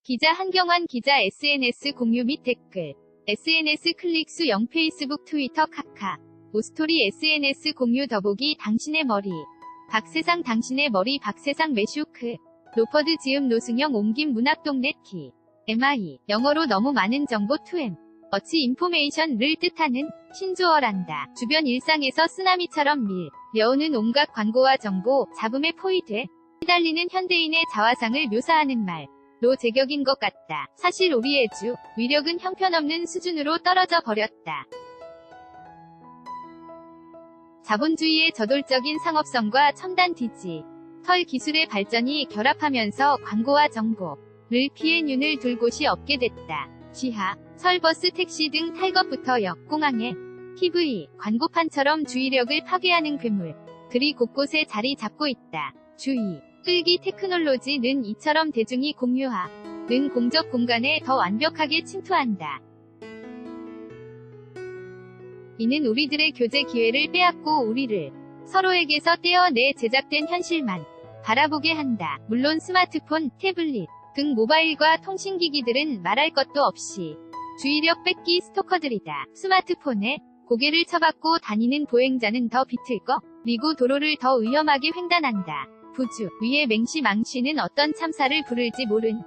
기자 한경환 기자 SNS 공유 및 댓글. SNS 클릭수 0 페이스북 트위터 카카. 오스토리 SNS 공유 더보기 당신의 머리. 박세상 당신의 머리 박세상 매슈크. 로퍼드 지음 노승영 옮김 문학동넷 키. MI. 영어로 너무 많은 정보 2M. 어치 인포메이션를 뜻하는 신조어란다. 주변 일상에서 쓰나미처럼 밀려오는 온갖 광고와 정보, 잡음에 포위돼 시달리는 현대인의 자화상을 묘사하는 말로 제격인 것 같다. 사실 우리의 주 위력은 형편없는 수준으로 떨어져 버렸다. 자본주의의 저돌적인 상업성과 첨단 디지털 기술의 발전이 결합하면서 광고와 정보를 피해 눈을 둘 곳이 없게 됐다. 지하, 설버스 택시 등 탈 것부터 역, 공항에 TV, 광고판처럼 주의력을 파괴하는 괴물들이 곳곳에 자리 잡고 있다. 주의, 끌기 테크놀로지는 이처럼 대중이 공유하는 공적 공간에 더 완벽하게 침투한다. 이는 우리들의 교제 기회를 빼앗고 우리를 서로에게서 떼어내 제작된 현실만 바라보게 한다. 물론 스마트폰, 태블릿 등 모바일과 통신기기들은 말할 것도 없이 주의력 뺏기 스토커들이다. 스마트폰에 고개를 쳐박고 다니는 보행자는 더 비틀거리고 도로를 더 위험하게 횡단한다. 부주 위에 맹시 망시는 어떤 참사를 부를지 모른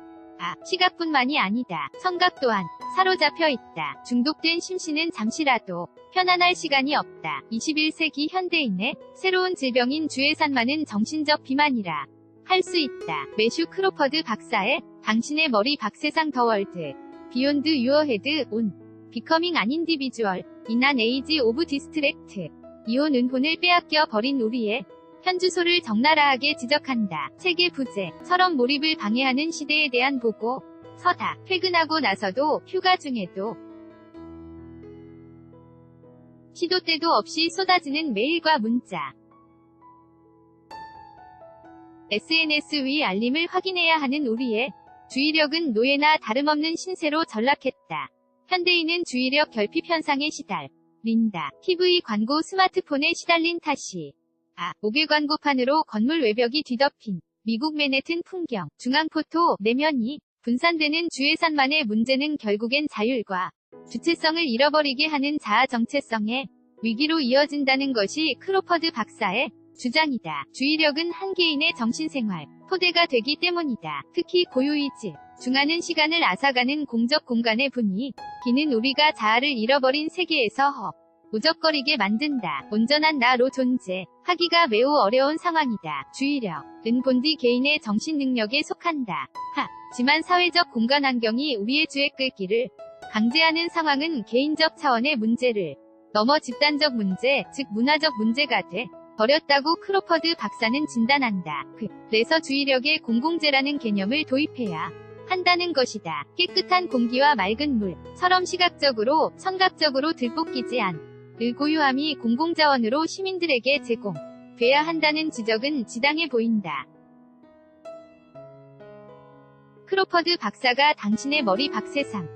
시각뿐만이 아니다. 청각 또한 사로잡혀 있다. 중독된 심신은 잠시라도 편안할 시간이 없다. 21세기 현대인의 새로운 질병인 주의산만은 정신적 비만이라 할 수 있다. 매슈 크로퍼드 박사의 당신의 머리 박세상 더 월드 비욘드 유어 헤드 온 비커밍 안 인디비주얼 인한 에이지 오브 디스트랙트 이온 은혼을 빼앗겨 버린 우리의 현주소를 적나라하게 지적한다. 체계 부재처럼 몰입을 방해하는 시대에 대한 보고 서다. 퇴근하고 나서도 휴가 중에도 시도 때도 없이 쏟아지는 메일과 문자. SNS 위 알림을 확인해야 하는 우리의 주의력은 노예나 다름없는 신세로 전락했다. 현대인은 주의력 결핍 현상에 시달린다. TV 광고 스마트폰에 시달린 탓이 모계 광고판으로 건물 외벽이 뒤덮인 미국 맨해튼 풍경, 중앙포토 내면이 분산되는 주의산만의 문제는 결국엔 자율과 주체성을 잃어버리게 하는 자아 정체성의 위기로 이어진다는 것이 크로퍼드 박사의 주장이다. 주의력은 한 개인의 정신생활 토대가 되기 때문이다. 특히 고유이즈 중하는 시간을 앗아가는 공적 공간의 분위기는 우리가 자아를 잃어버린 세계에서 우적거리게 만든다. 온전한 나로 존재하기가 매우 어려운 상황이다. 주의력은 본디 개인의 정신 능력에 속한다. 하지만 사회적 공간 환경이 우리의 주에 끌기를 강제하는 상황은 개인적 차원의 문제를 넘어 집단적 문제, 즉 문화적 문제가 돼 버렸다고 크로퍼드 박사는 진단한다. 그래서 주의력의 공공재라는 개념을 도입해야 한다는 것이다. 깨끗한 공기와 맑은 물처럼 시각적으로, 청각적으로 들볶이지 않을 고유함이 공공자원으로 시민들에게 제공돼야 한다는 지적은 지당해 보인다. 크로퍼드 박사가 당신의 머리 박세상을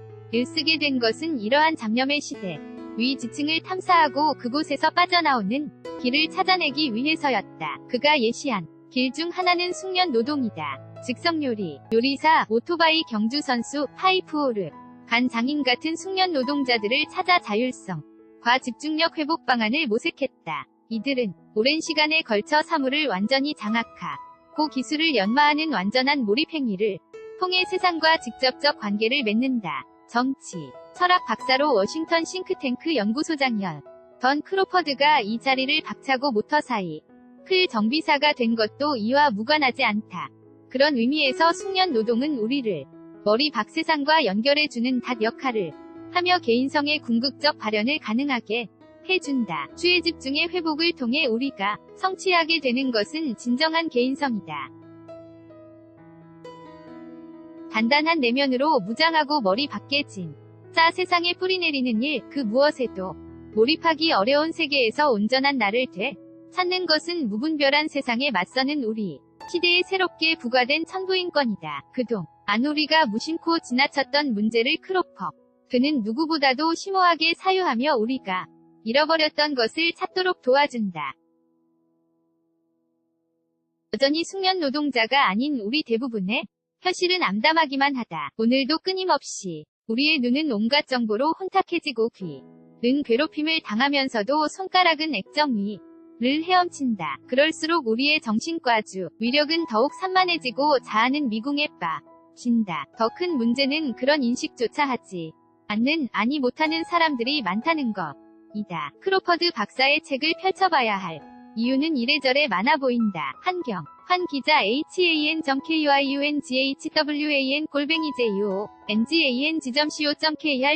쓰게 된 것은 이러한 잡념의 시대 위 지층을 탐사하고 그곳에서 빠져나오는 길을 찾아내기 위해서였다. 그가 예시한 길 중 하나는 숙련 노동이다. 즉석요리, 요리사, 오토바이 경주선수, 파이프오르, 간 장인 같은 숙련 노동자들을 찾아 자율성과 집중력 회복 방안을 모색했다. 이들은 오랜 시간에 걸쳐 사물을 완전히 장악하고 기술을 연마하는 완전한 몰입행위를 통해 세상과 직접적 관계를 맺는다. 정치, 철학 박사로 워싱턴 싱크탱크 연구소장이었던 크로퍼드가 이 자리를 박차고 모터사이클 정비사가 된 것도 이와 무관하지 않다. 그런 의미에서 숙련 노동은 우리를 머리 박세상과 연결해주는 닷 역할을 하며 개인성의 궁극적 발현을 가능하게 해준다. 주의 집중의 회복을 통해 우리가 성취하게 되는 것은 진정한 개인성이다. 단단한 내면으로 무장하고 머리 밖에 진짜 세상에 뿌리내리는 일, 그 무엇에도 몰입하기 어려운 세계에서 온전한 나를 찾는 것은 무분별한 세상에 맞서는 우리 시대에 새롭게 부과된 천부인권이다. 그동안 우리가 무심코 지나쳤던 문제를 그는 누구보다도 심오하게 사유하며 우리가 잃어버렸던 것을 찾도록 도와준다. 여전히 숙련 노동자가 아닌 우리 대부분의 현실은 암담하기만 하다. 오늘도 끊임없이 우리의 눈은 온갖 정보로 혼탁해지고 귀는 괴롭힘을 당하면서도 손가락은 액정 위를 헤엄친다. 그럴수록 우리의 정신과주 위력은 더욱 산만해지고 자아는 미궁에 빠진다. 더 큰 문제는 그런 인식조차 하지 않는, 아니 못하는 사람들이 많다는 것이다. 크로퍼드 박사의 책을 펼쳐봐야 할 이유는 이래저래 많아 보인다. 한경 환 기자 han.kyunghwan@j-o-ng.co.kr